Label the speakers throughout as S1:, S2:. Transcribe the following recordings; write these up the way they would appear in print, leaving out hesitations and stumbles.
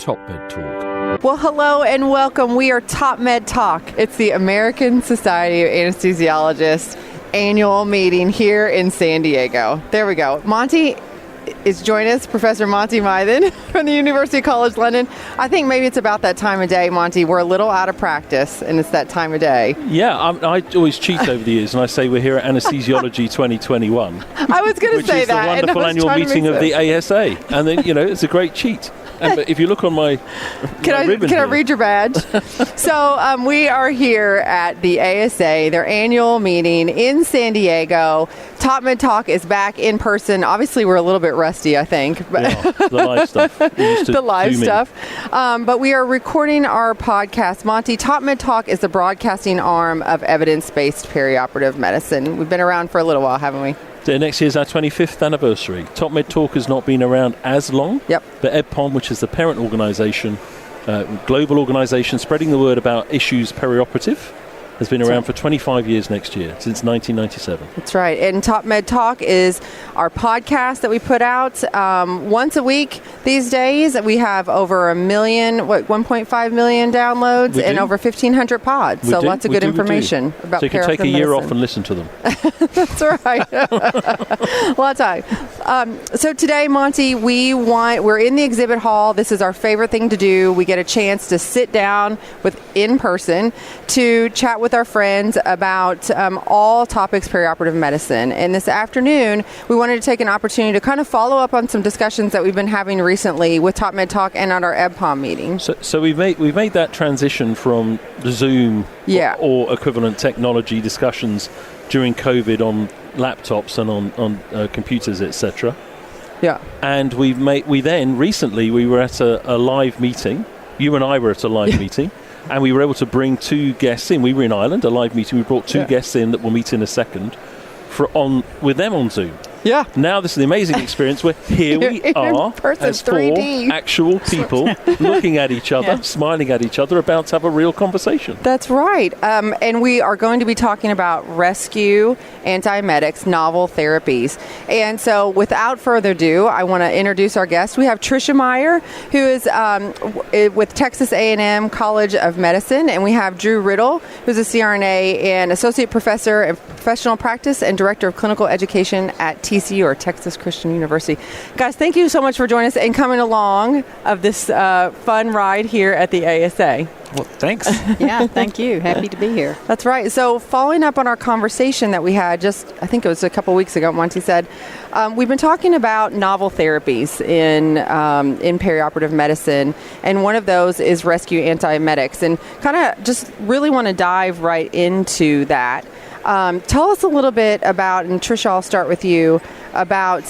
S1: TopMedTalk.
S2: Well, hello and welcome. We are TopMedTalk. It's the American Society of Anesthesiologists annual meeting here in San Diego. There we go. Monty is joining us, Professor Monty Mythen from the University College London. I think maybe it's about that time of day, Monty. We're a little out of practice, and it's that time of day.
S1: Yeah, I always cheat over the years, and I say we're here at Anesthesiology 2021.
S2: I was going to say that.
S1: Which is the wonderful annual meeting of the ASA. And then, it's a great cheat. And if you look on my ribbon
S2: Can I read your badge? So we are here at the ASA, their annual meeting in San Diego. TopMedTalk is back in person. Obviously, we're a little bit rusty, I think.
S1: Yeah, the live stuff.
S2: The live stuff. But we are recording our podcast. Monty, TopMedTalk is the broadcasting arm of evidence-based perioperative medicine. We've been around for a little while, haven't we?
S1: Next year's our 25th anniversary. TopMedTalk has not been around as long.
S2: Yep.
S1: But EdPOM, which is the parent organisation, global organisation spreading the word about issues perioperative, has been around for 25 years next year, since 1997.
S2: That's right. And TopMedTalk is our podcast that we put out once a week these days. We have over 1.5 million downloads and over 1,500 pods. So lots of good information about perioperative medicine.
S1: So you can take a year off and listen to them.
S2: That's right. Lots of time. So today, Monty, we're in the exhibit hall. This is our favorite thing to do. We get a chance to sit down in person to chat with our friends about all topics perioperative medicine. And this afternoon, we wanted to take an opportunity to kind of follow up on some discussions that we've been having recently with TopMedTalk and at our EdPOM meeting.
S1: So we've made that transition from Zoom or equivalent technology discussions during COVID on laptops and on computers, etc.
S2: Yeah.
S1: And we were at a live meeting. You and I were at a live meeting. And we were able to bring two guests in. We were in Ireland, a live meeting. We brought two guests in that we'll meet in a second with them on Zoom.
S2: Yeah.
S1: Now this is the amazing experience where here we are as 3D. 4 actual people looking at each other, smiling at each other, about to have a real conversation.
S2: That's right. And we are going to be talking about rescue antiemetics, novel therapies. And so without further ado, I want to introduce our guest. We have Tricia Meyer, who is with Texas A&M College of Medicine. And we have Dru Riddle, who's a CRNA and associate professor of professional practice and director of clinical education at TCU, or Texas Christian University. Guys, thank you so much for joining us and coming along of this fun ride here at the ASA.
S3: Well, thanks.
S4: Yeah, thank you. Happy to be here.
S2: That's right. So following up on our conversation that we had I think it was a couple weeks ago, Monty said, we've been talking about novel therapies in perioperative medicine, and one of those is rescue antiemetics, and kind of just really want to dive right into that. Tell us a little bit about, and Tricia, I'll start with you, about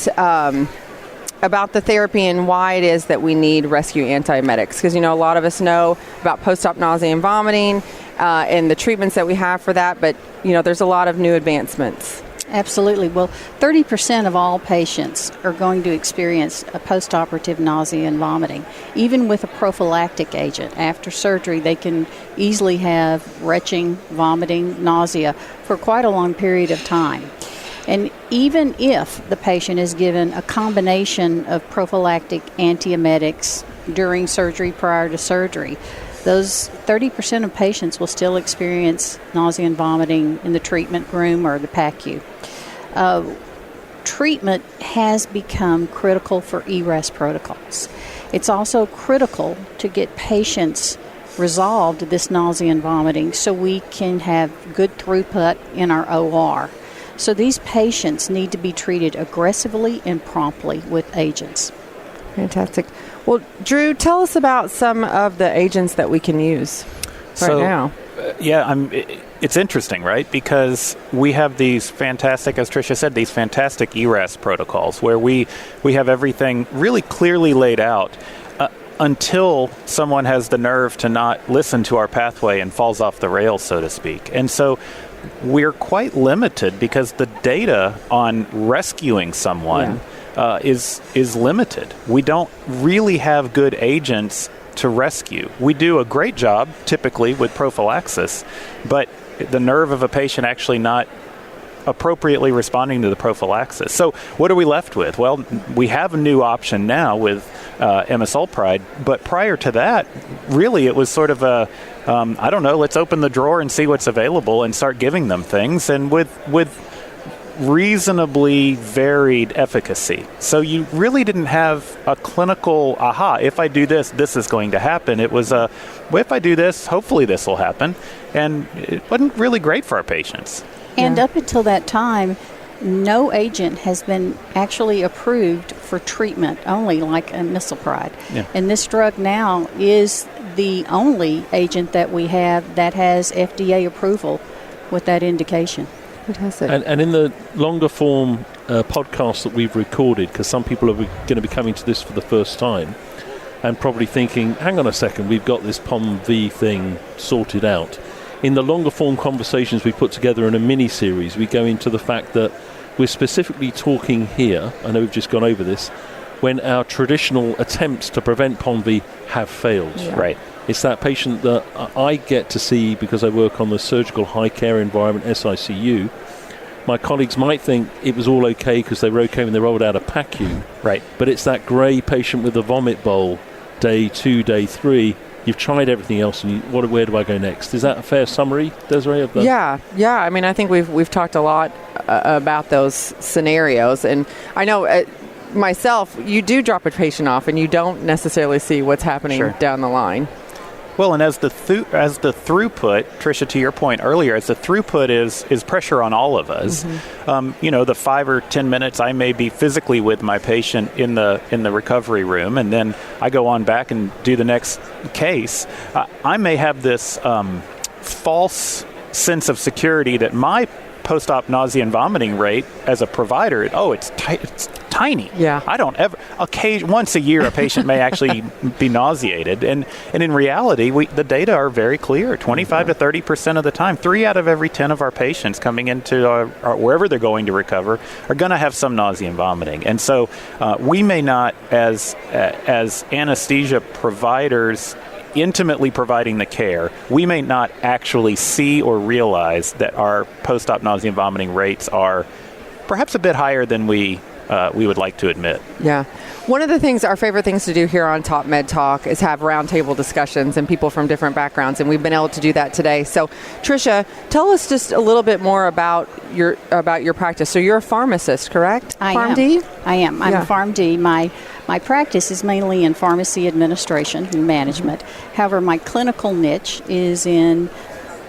S2: the therapy and why it is that we need rescue antiemetics. Because, a lot of us know about post-op nausea and vomiting and the treatments that we have for that, but, there's a lot of new advancements.
S4: Absolutely. Well, 30% of all patients are going to experience a post-operative nausea and vomiting. Even with a prophylactic agent, after surgery, they can easily have retching, vomiting, nausea for quite a long period of time. And even if the patient is given a combination of prophylactic antiemetics during surgery, prior to surgery, those 30% of patients will still experience nausea and vomiting in the treatment room or the PACU. Treatment has become critical for ERAS protocols. It's also critical to get patients resolved this nausea and vomiting so we can have good throughput in our OR. So these patients need to be treated aggressively and promptly with agents.
S2: Fantastic. Well, Dru, tell us about some of the agents that we can use right now.
S3: It's interesting, right? Because we have these fantastic, as Tricia said, these fantastic ERAS protocols where we have everything really clearly laid out until someone has the nerve to not listen to our pathway and falls off the rails, so to speak. And so we're quite limited because the data on rescuing someone is limited. We don't really have good agents to rescue. We do a great job, typically, with prophylaxis, but the nerve of a patient actually not appropriately responding to the prophylaxis. So what are we left with? Well, we have a new option now with amisulpride, but prior to that, really it was sort of a, I don't know, let's open the drawer and see what's available and start giving them things, and with reasonably varied efficacy. So you really didn't have a clinical, if I do this, this is going to happen. It was well, if I do this, hopefully this will happen. And it wasn't really great for our patients.
S4: And up until that time, no agent has been actually approved for treatment, only like amisulpride. Yeah. And this drug now is the only agent that we have that has FDA approval with that indication.
S2: Fantastic.
S1: And in the longer form podcast that we've recorded, because some people are going to be coming to this for the first time and probably thinking, hang on a second, we've got this PharmD thing sorted out. In the longer form conversations we put together in a mini-series, we go into the fact that we're specifically talking here, I know we've just gone over this, when our traditional attempts to prevent PharmD have failed.
S2: Yeah.
S3: Right.
S1: It's that patient that I get to see because I work on the surgical high care environment, SICU. My colleagues might think it was all okay because they were okay when they rolled out a PACU.
S3: Right.
S1: But it's that grey patient with the vomit bowl, day 2, day 3. You've tried everything else, and where do I go next? Is that a fair summary, Desiree? Of the
S2: Yeah. I mean, I think we've talked a lot about those scenarios, and I know myself, you do drop a patient off, and you don't necessarily see what's happening down the line.
S3: Well, and as the throughput, Tricia, to your point earlier, as the throughput is pressure on all of us. Mm-hmm. The 5 or 10 minutes I may be physically with my patient in the recovery room, and then I go on back and do the next case. I may have this false sense of security that my post-op nausea and vomiting rate as a provider, it's tiny.
S2: Yeah.
S3: I don't ever, once a year a patient may actually be nauseated. And in reality, the data are very clear. 25 to 30% of the time, 3 out of every 10 of our patients coming into our wherever they're going to recover are going to have some nausea and vomiting. And so we may not, as anesthesia providers, intimately providing the care, we may not actually see or realize that our post-op nausea and vomiting rates are perhaps a bit higher than we would like to admit.
S2: Yeah. One of the things, our favorite things to do here on TopMedTalk is have roundtable discussions and people from different backgrounds, and we've been able to do that today. So, Tricia, tell us just a little bit more about your practice. So you're a pharmacist, correct? PharmD?
S4: I am. I'm a PharmD. My practice is mainly in pharmacy administration and management. However, my clinical niche is in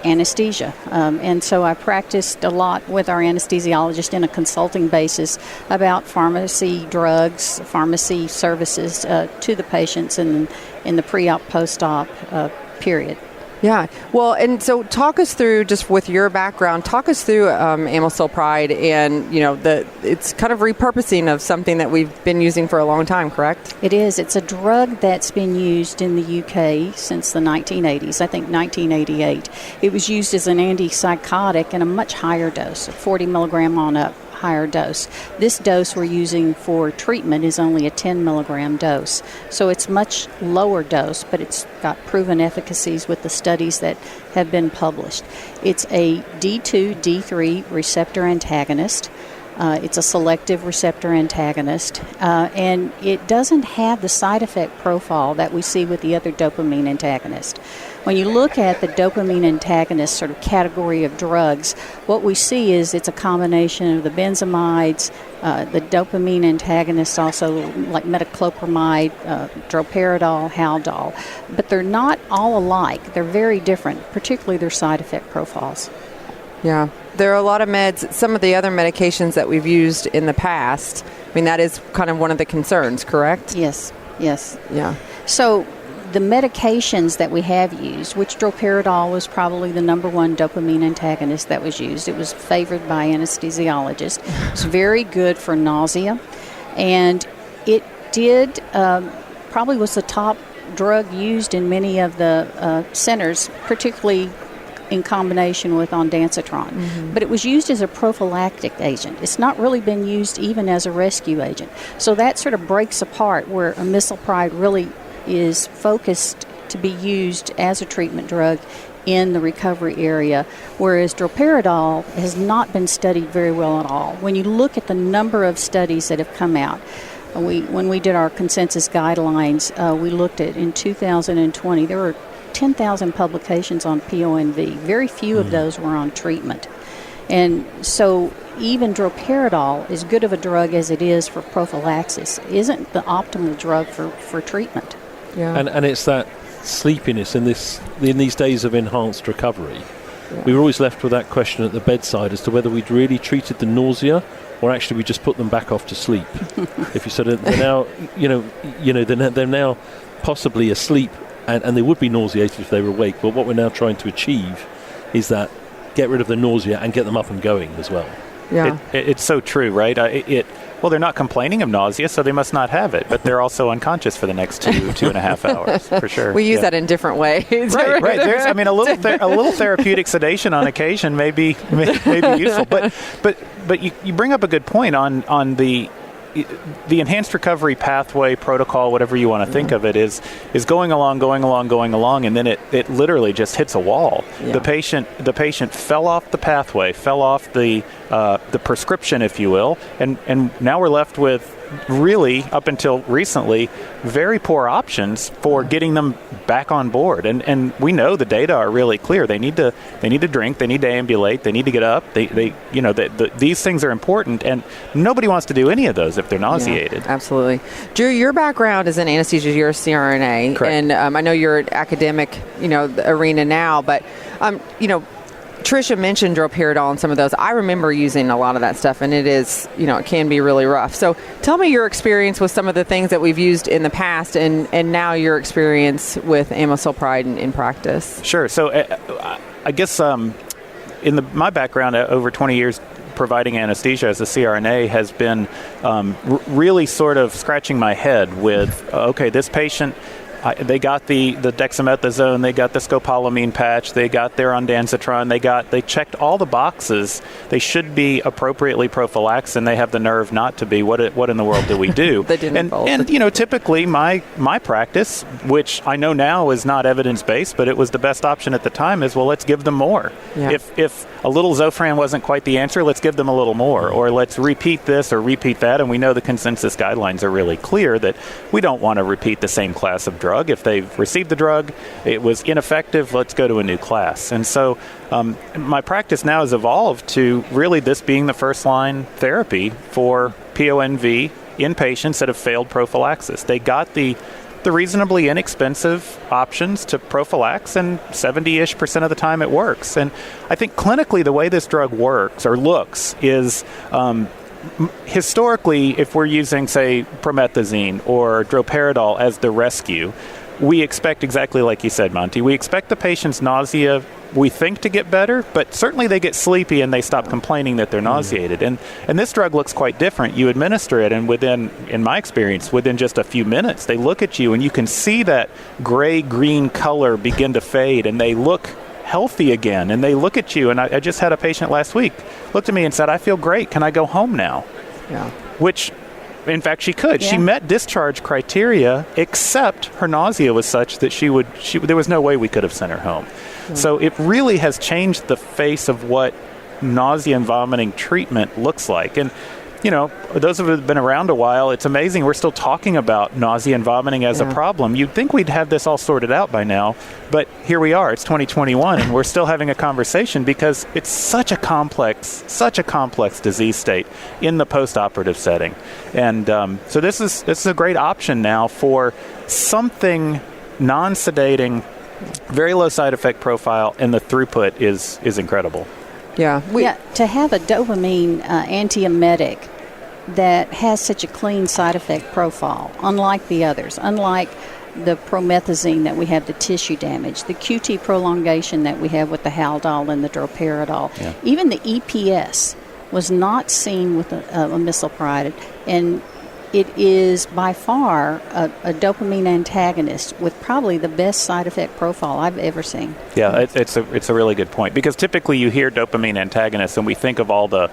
S4: anesthesia. And so I practiced a lot with our anesthesiologist in a consulting basis about pharmacy drugs, pharmacy services to the patients in the pre-op, post-op period.
S2: Yeah. Well, and so talk us through, just with your background, amisulpride and, it's kind of repurposing of something that we've been using for a long time, correct?
S4: It is. It's a drug that's been used in the UK since the 1980s, I think 1988. It was used as an antipsychotic in a much higher dose, 40 milligram on up. Higher dose. This dose we're using for treatment is only a 10 milligram dose. So it's much lower dose, but it's got proven efficacies with the studies that have been published. It's a D2, D3 receptor antagonist. It's a selective receptor antagonist, and it doesn't have the side effect profile that we see with the other dopamine antagonists. When you look at the dopamine antagonist sort of category of drugs, what we see is it's a combination of the benzamides, the dopamine antagonists also like metoclopramide, Droparadol, Haldol, but they're not all alike. They're very different, particularly their side effect profiles.
S2: Yeah. There are a lot of meds, some of the other medications that we've used in the past. I mean, that is kind of one of the concerns, correct?
S4: Yes.
S2: Yeah.
S4: So the medications that we have used, which Droparadol was probably the number one dopamine antagonist that was used. It was favored by anesthesiologists. It's very good for nausea. And it did, probably was the top drug used in many of the centers, particularly in combination with ondansetron. Mm-hmm. But it was used as a prophylactic agent. It's not really been used even as a rescue agent. So that sort of breaks apart where amisulpride really is focused to be used as a treatment drug in the recovery area, whereas Droparadol has not been studied very well at all. When you look at the number of studies that have come out, when we did our consensus guidelines, we looked at in 2020, there were 10,000 publications on PONV. Very few of those were on treatment. And so even Droparadol, as good of a drug as it is for prophylaxis, isn't the optimal drug for treatment.
S2: Yeah.
S1: And it's that sleepiness in these days of enhanced recovery. Yeah. We were always left with that question at the bedside as to whether we'd really treated the nausea or actually we just put them back off to sleep. If you said they're now, they're now possibly asleep and they would be nauseated if they were awake. But what we're now trying to achieve is that get rid of the nausea and get them up and going as well.
S2: Yeah,
S3: it's so true, right? Well, they're not complaining of nausea, so they must not have it. But they're also unconscious for the next 2.5 hours, for sure.
S2: We use that in different ways.
S3: Right. There's, a little therapeutic sedation on occasion may be useful. But you bring up a good point on the enhanced recovery pathway protocol, whatever you want to think of it, is going along, and then it literally just hits a wall. Yeah. The patient fell off the pathway, fell off the prescription, if you will, and now we're left with really, up until recently, very poor options for getting them back on board. And we know the data are really clear. They need to drink, they need to ambulate, they need to get up. These things are important, and nobody wants to do any of those if they're nauseated.
S2: Yeah, absolutely. Dru, your background is in anesthesia. You're a CRNA.
S3: Correct.
S2: And I know you're an academic, arena now, but Tricia mentioned Droparadol and some of those. I remember using a lot of that stuff, and it is, it can be really rough. So tell me your experience with some of the things that we've used in the past and now your experience with amisulpride in practice.
S3: Sure. So I guess in my background, over 20 years providing anesthesia as a CRNA has been really sort of scratching my head with, okay, this patient, they got the dexamethasone, they got the scopolamine patch, they got their ondansetron, they checked all the boxes. They should be appropriately prophylaxed, and they have the nerve not to be. What in the world do we do?
S2: They didn't
S3: and typically my practice, which I know now is not evidence-based, but it was the best option at the time, is, well, let's give them more. Yeah. If a little Zofran wasn't quite the answer, let's give them a little more, or let's repeat this or repeat that. And we know the consensus guidelines are really clear that we don't want to repeat the same class of drug. If they've received the drug, it was ineffective, let's go to a new class. And so my practice now has evolved to really this being the first-line therapy for PONV in patients that have failed prophylaxis. They got the reasonably inexpensive options to prophylax, and 70-ish% of the time it works. And I think clinically the way this drug works or looks is historically, if we're using, say, promethazine or Droparadol as the rescue, we expect exactly like you said, Monty. We expect the patient's nausea, we think, to get better, but certainly they get sleepy and they stop complaining that they're nauseated. And this drug looks quite different. You administer it, and in my experience, within just a few minutes, they look at you and you can see that gray-green color begin to fade, and they look healthy again, and they look at you. And I just had a patient last week looked at me and said, "I feel great. Can I go home now?"
S2: Yeah.
S3: Which, in fact, she could. Yeah. She met discharge criteria, except her nausea was such that there was no way we could have sent her home. Yeah. So it really has changed the face of what nausea and vomiting treatment looks like. And those of us who have been around a while, it's amazing we're still talking about nausea and vomiting as a problem. You'd think we'd have this all sorted out by now, but here we are. It's 2021, and we're still having a conversation because it's such a complex disease state in the post-operative setting. And so this is a great option now for something non-sedating, very low side effect profile, and the throughput is incredible.
S2: Yeah.
S4: To have a dopamine antiemetic that has such a clean side effect profile, unlike the others, unlike the promethazine that we have the tissue damage, the QT prolongation that we have with the Haldol and the Droparadol, even the EPS was not seen with amisulpride, and it is by far a dopamine antagonist with probably the best side effect profile I've ever seen.
S3: Yeah, it's a really good point, because typically you hear dopamine antagonists and we think of all the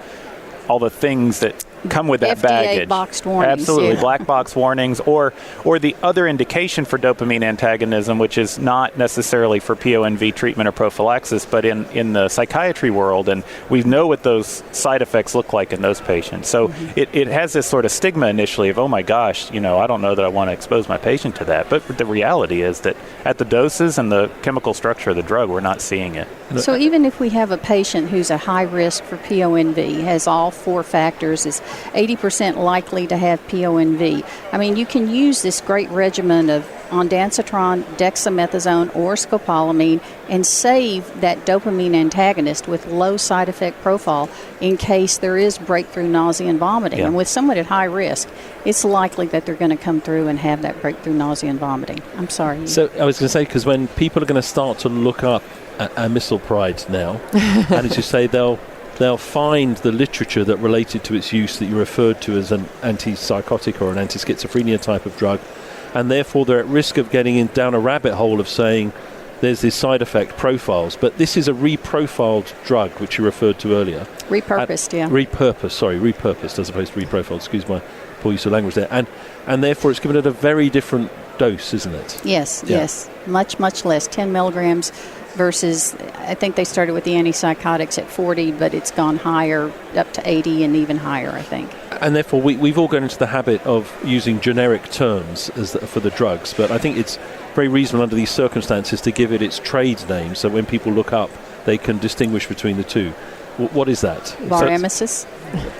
S3: things that come with that
S4: FDA
S3: baggage.
S4: boxed warnings.
S3: Absolutely,
S4: Yeah.
S3: black box warnings, or the other indication for dopamine antagonism, which is not necessarily for PONV treatment or prophylaxis, but in the psychiatry world, and we know what those side effects look like in those patients. So it has this sort of stigma initially of, oh my gosh, I don't know that I want to expose my patient to that. But the reality is that at the doses and the chemical structure of the drug, we're not seeing it.
S4: So even if we have a patient who's a high risk for PONV, has all four factors, is 80% likely to have PONV, I mean, you can use this great regimen of ondansetron, dexamethasone, or scopolamine and save that dopamine antagonist with low side effect profile in case there is breakthrough nausea and vomiting.
S3: Yeah.
S4: And with someone at high risk, it's likely that they're going to come through and have that breakthrough nausea and vomiting. I'm sorry.
S1: So I was going to say, because when people are going to start to look up amisulpride now, and as you say, they'll find the literature that related to its use that you referred to as an antipsychotic or an anti-schizophrenia type of drug, and therefore they're at risk of getting down a rabbit hole of saying there's these side effect profiles. But this is a reprofiled drug, which you referred to earlier.
S4: Repurposed, yeah.
S1: Repurposed as opposed to reprofiled. Excuse my poor use of language there. And therefore it's given at a very different dose, isn't it?
S4: Yes, yes. Much, much less. 10 milligrams versus, I think they started with the antipsychotics at 40, but it's gone higher, up to 80 and even higher, I think.
S1: And therefore we've all gone into the habit of using generic terms for the drugs, but I think it's very reasonable under these circumstances to give it its trade name, so when people look up, they can distinguish between the two. What is that?
S4: Buremesis.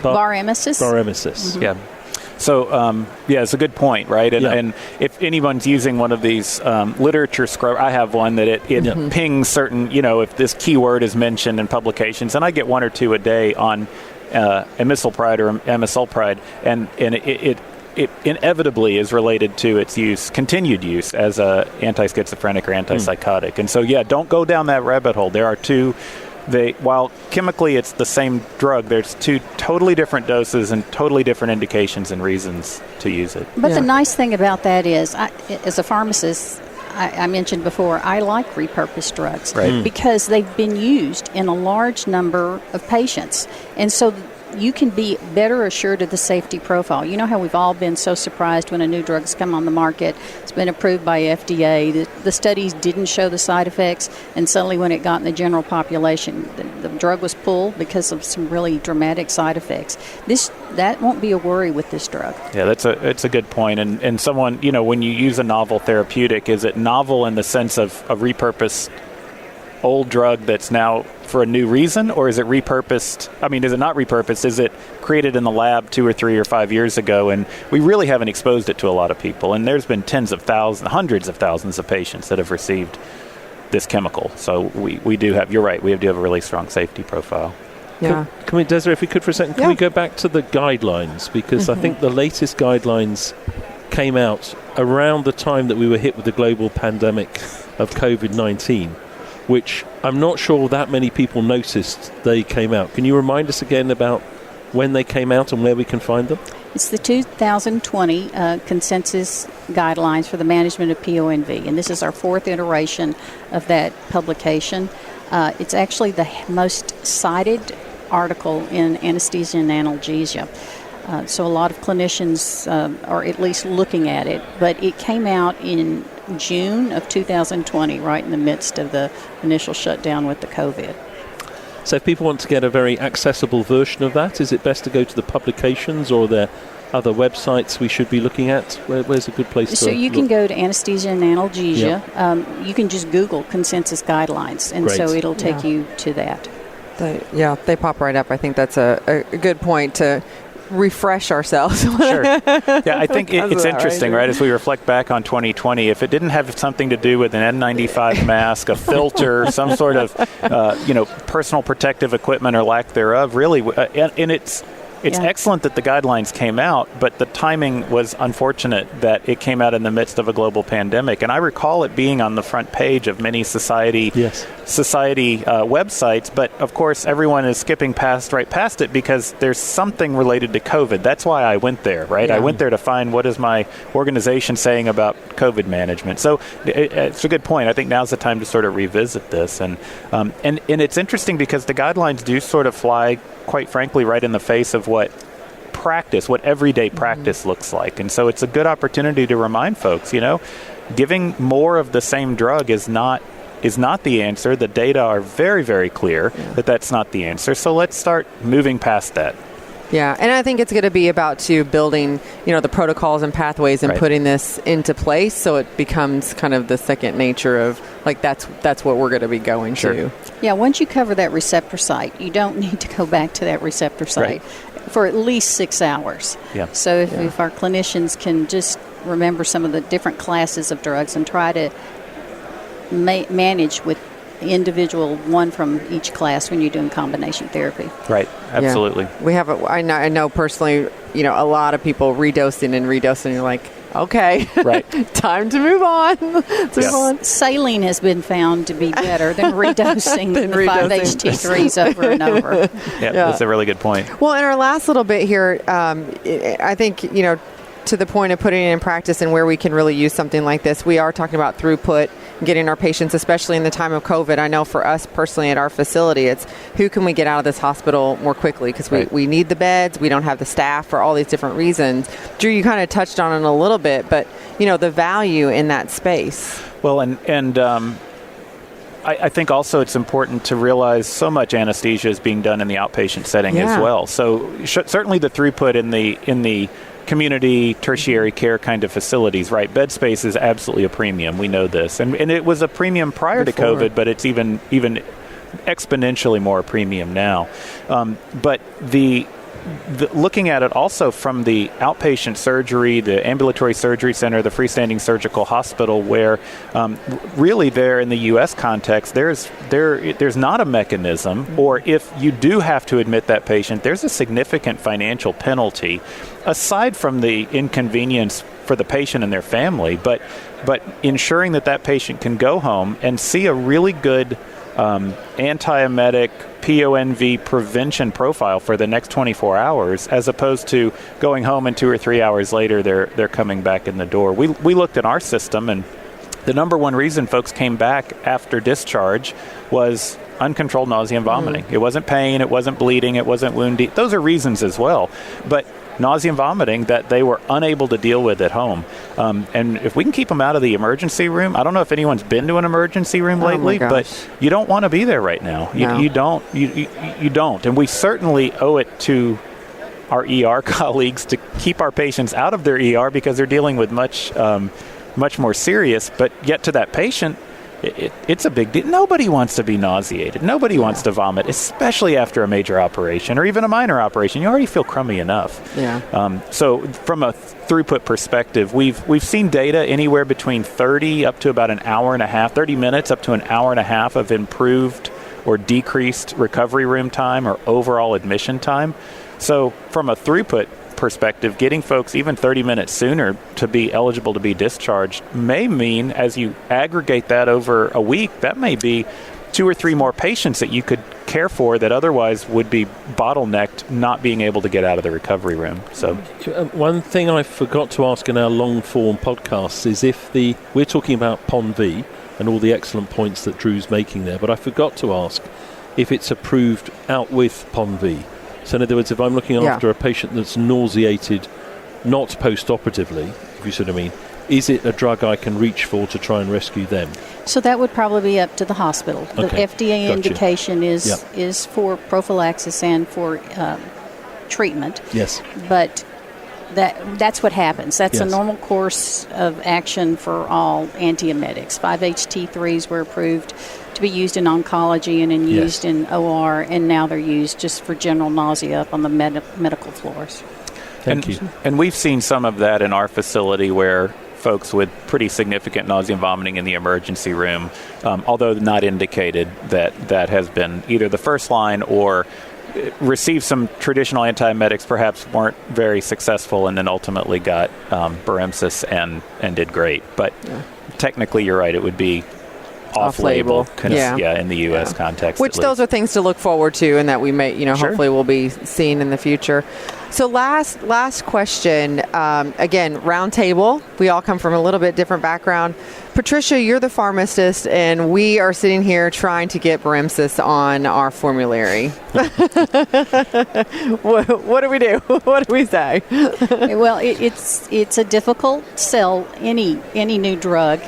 S4: Buremesis.
S1: Buremesis.
S3: Mm-hmm. Yeah. So, it's a good point, right? And if anyone's using one of these literature scrub, I have one that it pings certain, if this keyword is mentioned in publications, and I get one or two a day on amisulpride or amisulpride, and it inevitably is related to its continued use as a anti-schizophrenic or antipsychotic. And so, don't go down that rabbit hole. There are two. While chemically it's the same drug, there's two totally different doses and totally different indications and reasons to use it.
S4: But the nice thing about that is, as a pharmacist, I mentioned before, I like repurposed drugs because they've been used in a large number of patients. And so you can be better assured of the safety profile. You know how we've all been so surprised when a new drug's come on the market, it's been approved by FDA, the studies didn't show the side effects, and suddenly when it got in the general population, the drug was pulled because of some really dramatic side effects. That won't be a worry with this drug.
S3: Yeah, it's a good point. And someone, when you use a novel therapeutic, is it novel in the sense of a repurposed old drug that's now for a new reason, or is it repurposed? I mean, is it not repurposed? Is it created in the lab 2 or 3 or 5 years ago, and we really haven't exposed it to a lot of people? And there's been hundreds of thousands of patients that have received this chemical. So we do have, you're right, we do have a really strong safety profile.
S2: Yeah.
S1: Can we, Desiree, if we could for a second, can we go back to the guidelines? Because I think the latest guidelines came out around the time that we were hit with the global pandemic of COVID-19, which I'm not sure that many people noticed they came out. Can you remind us again about when they came out and where we can find them?
S4: It's the 2020 consensus guidelines for the management of PONV, and this is our fourth iteration of that publication. It's actually the most cited article in anesthesia and analgesia. So a lot of clinicians are at least looking at it, but it came out in June of 2020, right in the midst of the initial shutdown with the COVID.
S1: So if people want to get a very accessible version of that, is it best to go to the publications, or are there other websites we should be looking at? Where's a good place to
S4: So you
S1: look?
S4: can go to anesthesia and analgesia. You can just Google consensus guidelines, and so it'll take you to that.
S2: They pop right up. I think that's a good point to refresh ourselves.
S3: Sure. Yeah, I think it's interesting, right? As we reflect back on 2020, if it didn't have something to do with an N95 mask, a filter, some sort of, personal protective equipment or lack thereof, really, and it's excellent that the guidelines came out, but the timing was unfortunate that it came out in the midst of a global pandemic. And I recall it being on the front page of many society websites, but of course everyone is skipping right past it because there's something related to COVID. That's why I went there, right? I went there to find what is my organization saying about COVID management. So it's a good point. I think now's the time to sort of revisit this. And it's interesting because the guidelines do sort of fly, quite frankly, right in the face of what practice, what everyday practice looks like. And so it's a good opportunity to remind folks, giving more of the same drug is not the answer. The data are very, very clear that that's not the answer. So let's start moving past that.
S2: Yeah, and I think it's going to be about building, the protocols and pathways and putting this into place so it becomes kind of the second nature of, that's what we're going to be going to.
S4: Yeah, once you cover that receptor site, you don't need to go back to that receptor site for at least 6 hours.
S3: Yeah.
S4: So if our clinicians can just remember some of the different classes of drugs and try to manage with individual one from each class when you're doing combination therapy.
S3: Right, absolutely.
S2: Yeah. We have I know personally, a lot of people redosing and you're like, okay, time to move on. Let's move on.
S4: Saline has been found to be better than redosing the 5-HT3s over and over.
S3: Yeah, that's a really good point.
S2: Well, in our last little bit here, I think, to the point of putting it in practice and where we can really use something like this, we are talking about throughput, getting our patients, especially in the time of COVID. I know for us personally at our facility, it's who can we get out of this hospital more quickly, because we need the beds, we don't have the staff for all these different reasons. Drew, you kind of touched on it a little bit, but the value in that space.
S3: Well, and I think also it's important to realize so much anesthesia is being done in the outpatient setting as well. So certainly the throughput in the community tertiary care kind of facilities, bed space is absolutely a premium. We know this, and it was a premium prior to COVID, but it's even exponentially more a premium now. But the looking at it also from the outpatient surgery, the ambulatory surgery center, the freestanding surgical hospital, where really there in the U.S. context, there's not a mechanism, or if you do have to admit that patient, there's a significant financial penalty, aside from the inconvenience for the patient and their family, but ensuring that patient can go home and see a really good antiemetic PONV prevention profile for the next 24 hours, as opposed to going home and 2 or 3 hours later they're coming back in the door. We looked at our system, and the number one reason folks came back after discharge was uncontrolled nausea and vomiting. It wasn't pain, it wasn't bleeding, it wasn't wound. Those are reasons as well, but nausea and vomiting that they were unable to deal with at home. And if we can keep them out of the emergency room, I don't know if anyone's been to an emergency room lately, but you don't want to be there right now. You don't. And we certainly owe it to our ER colleagues to keep our patients out of their ER, because they're dealing with much more serious, but yet to that patient, it's a big deal. Nobody wants to be nauseated. Nobody wants to vomit, especially after a major operation or even a minor operation. You already feel crummy enough.
S2: Yeah.
S3: So from a throughput perspective, we've seen data anywhere between 30 up to about an hour and a half, 30 minutes up to an hour and a half of improved or decreased recovery room time or overall admission time. So from a throughput perspective, getting folks even 30 minutes sooner to be eligible to be discharged may mean, as you aggregate that over a week, that may be 2 or 3 more patients that you could care for that otherwise would be bottlenecked, not being able to get out of the recovery room. So,
S1: one thing I forgot to ask in our long-form podcasts is if we're talking about PharmD and all the excellent points that Drew's making there, but I forgot to ask if it's approved out with PharmD. So in other words, if I'm looking after a patient that's nauseated, not post-operatively, if you see what I mean, is it a drug I can reach for to try and rescue them?
S4: So that would probably be up to the hospital. The FDA indication is for prophylaxis and for treatment.
S1: Yes.
S4: But that's what happens. That's a normal course of action for all antiemetics. 5-HT3s were approved to be used in oncology and used in OR, and now they're used just for general nausea up on the medical floors.
S1: Thank you.
S3: And we've seen some of that in our facility where folks with pretty significant nausea and vomiting in the emergency room, although not indicated, that has been either the first line or received some traditional antiemetics, perhaps weren't very successful, and then ultimately got Buremesis and did great. But technically, you're right, it would be off-label,
S2: yeah.
S3: in the U.S. context.
S2: Which those are things to look forward to, and that we may,
S3: Sure.
S2: hopefully will be seeing in the future. So last question. Again, round table. We all come from a little bit different background. Patricia, you're the pharmacist, and we are sitting here trying to get Buremesis on our formulary. What do we do? What do we say?
S4: Well, it's a difficult sell any new drug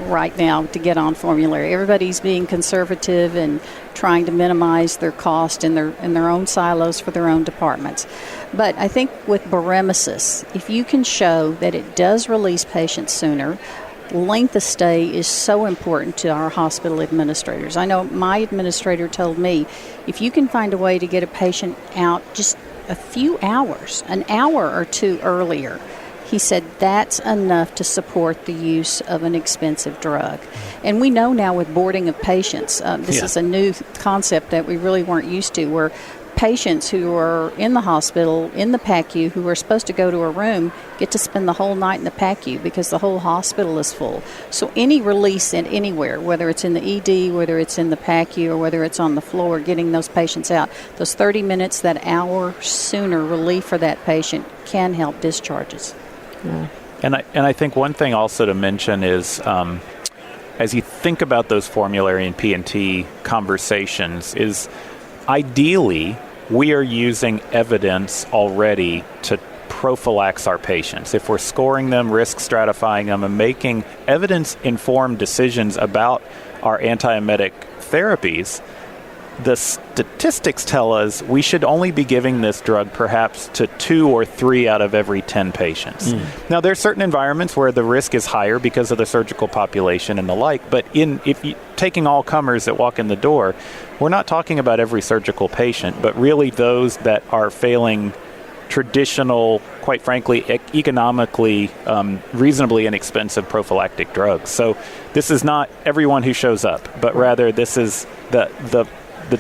S4: right now to get on formulary. Everybody's being conservative and trying to minimize their cost in their own silos for their own departments. But I think with Buremesis, if you can show that it does release patients sooner, length of stay is so important to our hospital administrators. I know my administrator told me, if you can find a way to get a patient out just a few hours, an hour or two earlier, he said that's enough to support the use of an expensive drug. And we know now with boarding of patients, this is a new concept that we really weren't used to, where patients who are in the hospital, in the PACU, who are supposed to go to a room, get to spend the whole night in the PACU because the whole hospital is full. So any release in anywhere, whether it's in the ED, whether it's in the PACU, or whether it's on the floor, getting those patients out, those 30 minutes, that hour sooner relief for that patient can help discharges.
S2: Yeah.
S3: And I think one thing also to mention is, as you think about those formulary and P&T conversations, is ideally we are using evidence already to prophylax our patients. If we're scoring them, risk stratifying them, and making evidence-informed decisions about our antiemetic therapies, the statistics tell us we should only be giving this drug perhaps to 2 or 3 out of every 10 patients. Now, there are certain environments where the risk is higher because of the surgical population and the like, but taking all comers that walk in the door, we're not talking about every surgical patient, but really those that are failing traditional, quite frankly, economically reasonably inexpensive prophylactic drugs. So this is not everyone who shows up, but rather this is the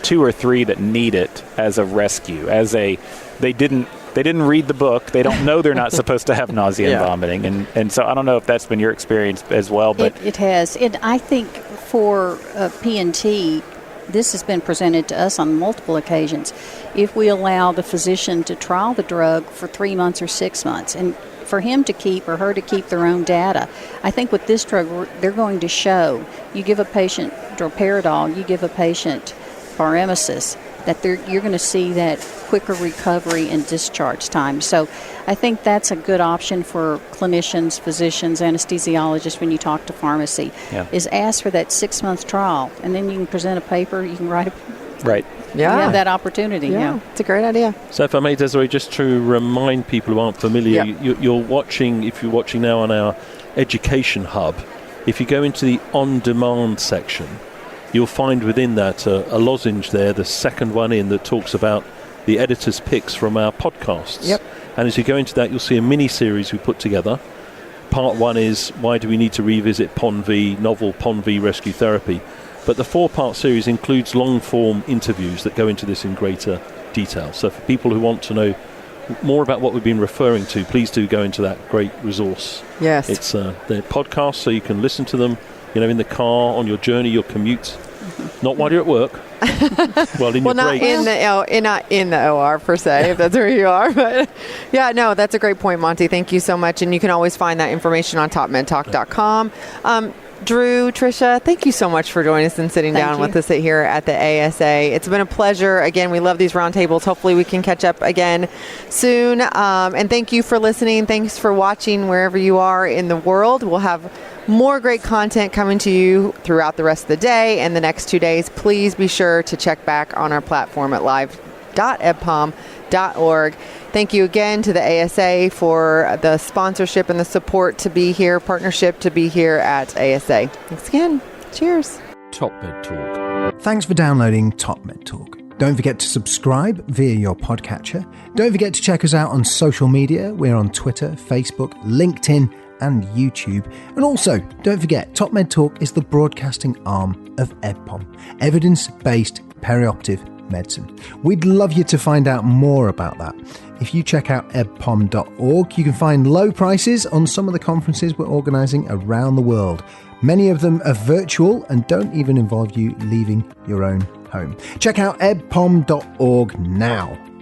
S3: 2 or 3 that need it as a rescue, they didn't read the book, they don't know they're not supposed to have nausea and vomiting, and so I don't know if that's been your experience as well, but
S4: it has. And I think for P&T, this has been presented to us on multiple occasions. If we allow the physician to trial the drug for 3 months or 6 months, and for him to keep or her to keep their own data, I think with this drug, they're going to show, you give a patient Droparadol, you give a patient Buremesis, that you're going to see that quicker recovery and discharge time. So I think that's a good option for clinicians, physicians, anesthesiologists when you talk to pharmacy, is ask for that 6-month trial, and then you can present a paper, you can write a...
S3: Right.
S2: Yeah.
S4: You have that opportunity. Yeah.
S2: It's a great idea.
S1: So if I may, Desiree, just to remind people who aren't familiar, you're watching, if you're watching now on our education hub, if you go into the on-demand section, you'll find within that a lozenge there, the second one in, that talks about the editor's picks from our podcasts.
S2: Yep.
S1: And as you go into that, you'll see a mini-series we put together. Part 1 is why do we need to revisit PONV, novel PONV rescue therapy. But the 4-part series includes long-form interviews that go into this in greater detail. So for people who want to know more about what we've been referring to, please do go into that great resource.
S2: Yes.
S1: It's the podcast, so you can listen to them, in the car, on your journey, your commute. Not while you're at work. Well, in your
S2: not
S1: breaks.
S2: not in the OR per se, if that's where you are. But that's a great point, Monty. Thank you so much. And you can always find that information on TopMedTalk.com. Dru, Tricia, thank you so much for joining us and sitting down with us here at the ASA. It's been a pleasure. Again, we love these roundtables. Hopefully we can catch up again soon. And thank you for listening. Thanks for watching wherever you are in the world. We'll have more great content coming to you throughout the rest of the day and the next 2 days. Please be sure to check back on our platform at live.edpom.org. Thank you again to the ASA for the sponsorship and the support to be here, partnership to be here at ASA. Thanks again. Cheers.
S5: TopMedTalk. Thanks for downloading TopMedTalk. Don't forget to subscribe via your podcatcher. Don't forget to check us out on social media. We're on Twitter, Facebook, LinkedIn, and YouTube. And also, don't forget, TopMedTalk is the broadcasting arm of EdPom, evidence-based perioperative medicine. We'd love you to find out more about that. If you check out edpom.org, you can find low prices on some of the conferences we're organising around the world. Many of them are virtual and don't even involve you leaving your own home. Check out edpom.org now.